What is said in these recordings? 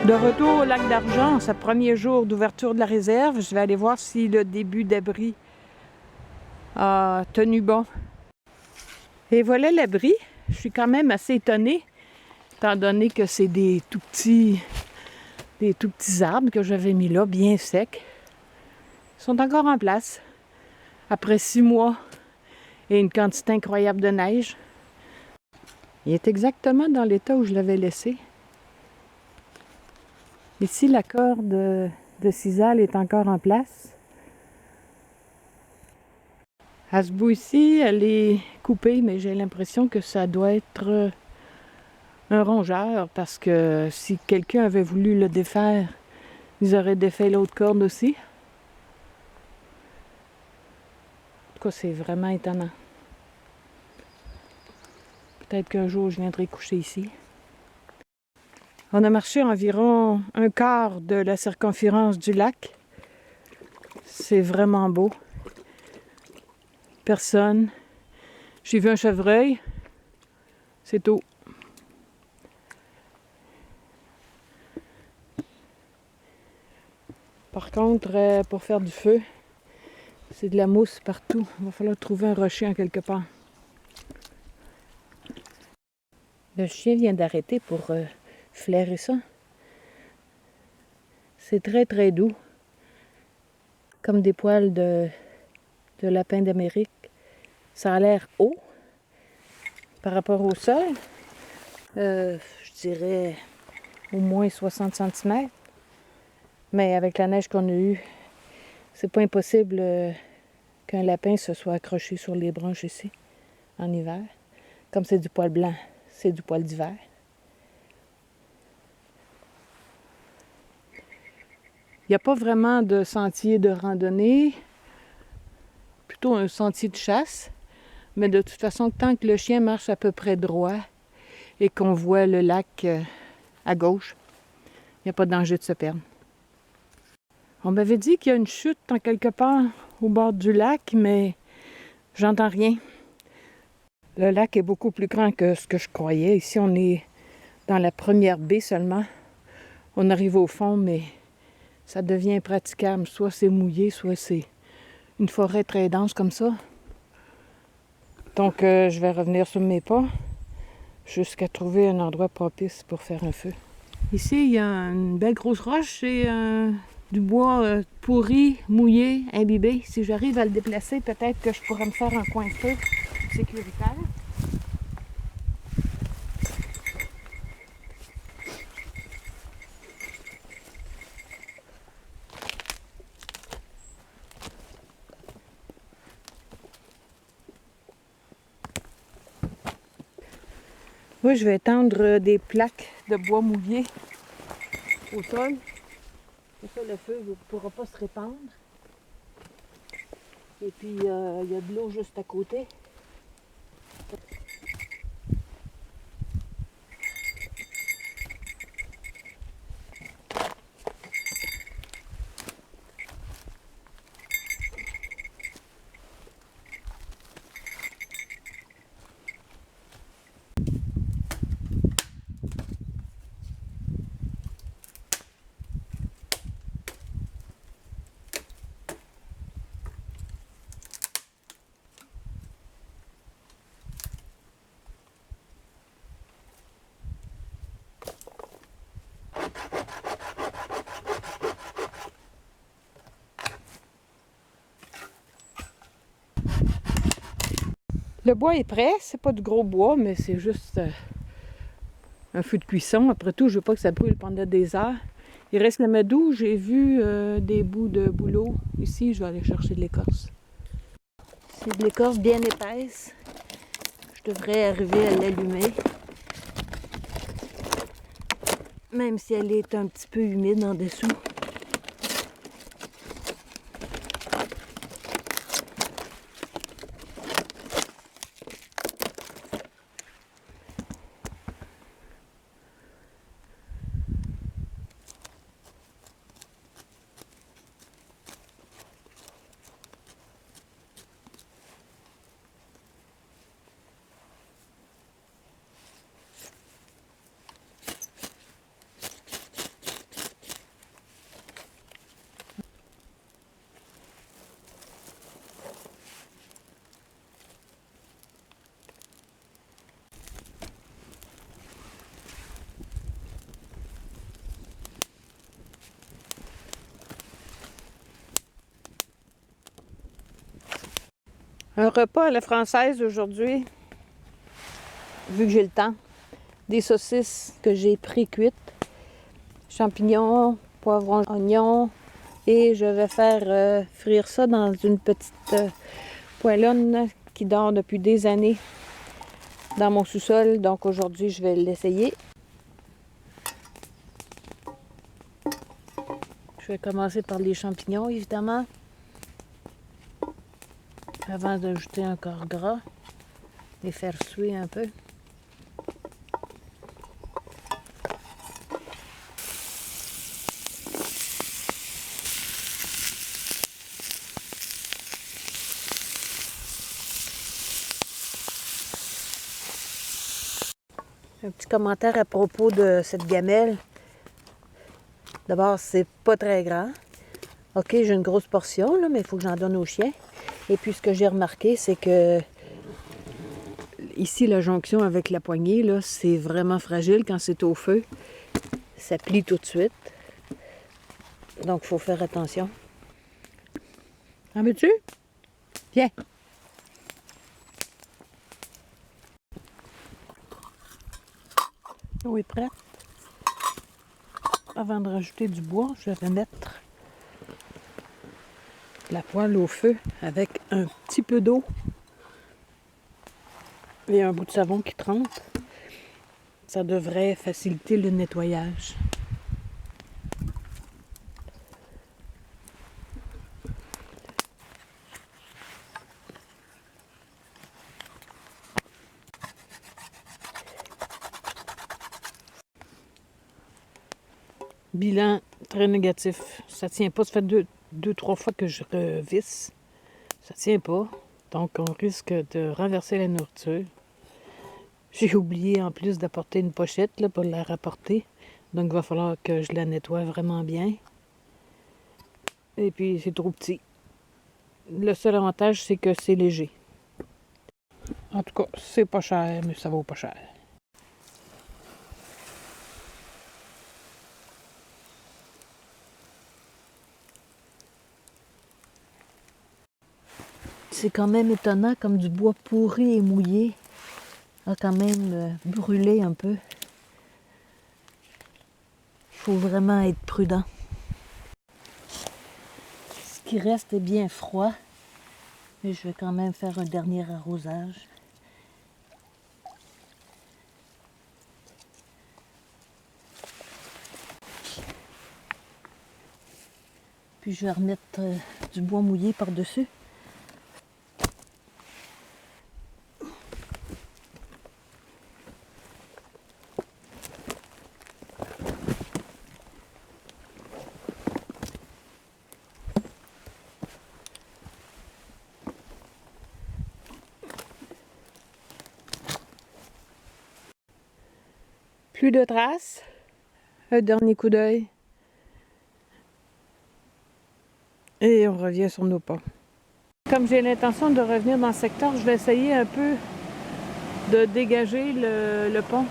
De retour au lac d'Argent, ce premier jour d'ouverture de la réserve, je vais aller voir si le début d'abri a tenu bon. Et voilà l'abri. Je suis quand même assez étonnée, étant donné que c'est des tout petits arbres que j'avais mis là, bien secs. Ils sont encore en place, après 6 mois et une quantité incroyable de neige. Il est exactement dans l'état où je l'avais laissé. Ici, la corde de sisal est encore en place. À ce bout ici, elle est coupée, mais j'ai l'impression que ça doit être un rongeur, parce que si quelqu'un avait voulu le défaire, ils auraient défait l'autre corde aussi. En tout cas, c'est vraiment étonnant. Peut-être qu'un jour, je viendrai coucher ici. On a marché environ un quart de la circonférence du lac. C'est vraiment beau. Personne. J'ai vu un chevreuil. C'est tout. Par contre, pour faire du feu, c'est de la mousse partout. Il va falloir trouver un rocher en quelque part. Le chien vient d'arrêter pour flairer ça. C'est très très doux. Comme des poils de lapin d'Amérique. Ça a l'air haut par rapport au sol. Je dirais au moins 60 cm. Mais avec la neige qu'on a eue, c'est pas impossible qu'un lapin se soit accroché sur les branches ici, en hiver. Comme c'est du poil blanc, c'est du poil d'hiver. Il n'y a pas vraiment de sentier de randonnée, plutôt un sentier de chasse. Mais de toute façon, tant que le chien marche à peu près droit et qu'on voit le lac à gauche, il n'y a pas de danger de se perdre. On m'avait dit qu'il y a une chute en quelque part au bord du lac, mais j'entends rien. Le lac est beaucoup plus grand que ce que je croyais. Ici, on est dans la première baie seulement. On arrive au fond, mais ça devient impraticable. Soit c'est mouillé, soit c'est une forêt très dense comme ça. Donc, je vais revenir sur mes pas jusqu'à trouver un endroit propice pour faire un feu. Ici, il y a une belle grosse roche et du bois pourri, mouillé, imbibé. Si j'arrive à le déplacer, peut-être que je pourrais me faire un coin de feu sécuritaire. Oui, je vais étendre des plaques de bois mouillé au sol. Comme ça, le feu ne pourra pas se répandre. Et puis, il y a de l'eau juste à côté. Le bois est prêt, c'est pas du gros bois, mais c'est juste un feu de cuisson. Après tout, je veux pas que ça brûle pendant des heures. Il reste le madou, j'ai vu des bouts de bouleau. Ici, je vais aller chercher de l'écorce. C'est de l'écorce bien épaisse. Je devrais arriver à l'allumer. Même si elle est un petit peu humide en dessous. Un repas à la française aujourd'hui, vu que j'ai le temps. Des saucisses que j'ai pré-cuites, champignons, poivrons, oignons, et je vais faire frire ça dans une petite poêlonne qui dort depuis des années dans mon sous-sol. Donc aujourd'hui, je vais l'essayer. Je vais commencer par les champignons, évidemment, avant d'ajouter un corps gras, les faire suer un peu. Un petit commentaire à propos de cette gamelle. D'abord, c'est pas très grand. OK, j'ai une grosse portion, là, mais il faut que j'en donne au chien. Et puis, ce que j'ai remarqué, c'est que ici, la jonction avec la poignée, là, c'est vraiment fragile quand c'est au feu. Ça plie tout de suite. Donc, il faut faire attention. En veux-tu? Viens. L'eau est prête. Avant de rajouter du bois, je vais mettre la poêle au feu avec un petit peu d'eau et un bout de savon qui trempe. Ça devrait faciliter le nettoyage. Bilan très négatif. Ça tient pas. Ça fait deux, trois fois que je revisse. Ça tient pas. Donc, on risque de renverser la nourriture. J'ai oublié en plus d'apporter une pochette là, pour la rapporter. Donc, il va falloir que je la nettoie vraiment bien. Et puis, c'est trop petit. Le seul avantage, c'est que c'est léger. En tout cas, c'est pas cher, mais ça vaut pas cher. C'est quand même étonnant comme du bois pourri et mouillé a quand même brûlé un peu. Il faut vraiment être prudent. Ce qui reste est bien froid, mais je vais quand même faire un dernier arrosage. Puis je vais remettre du bois mouillé par-dessus. Plus de traces. Un dernier coup d'œil. Et on revient sur nos pas. Comme j'ai l'intention de revenir dans le secteur, je vais essayer un peu de dégager le pont.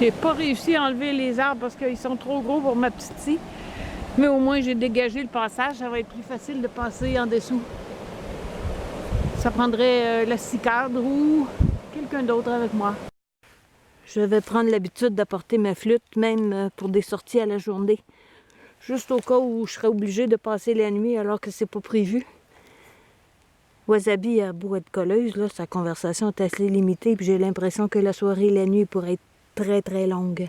J'ai pas réussi à enlever les arbres parce qu'ils sont trop gros pour ma petite scie. Mais au moins, j'ai dégagé le passage. Ça va être plus facile de passer en dessous. Ça prendrait la scie cadre ou quelqu'un d'autre avec moi. Je vais prendre l'habitude d'apporter ma flûte, même pour des sorties à la journée. Juste au cas où je serais obligée de passer la nuit alors que c'est pas prévu. Wasabi a beau être colleuse, là, sa conversation est assez limitée, puis j'ai l'impression que la soirée et la nuit pourraient être très très longues.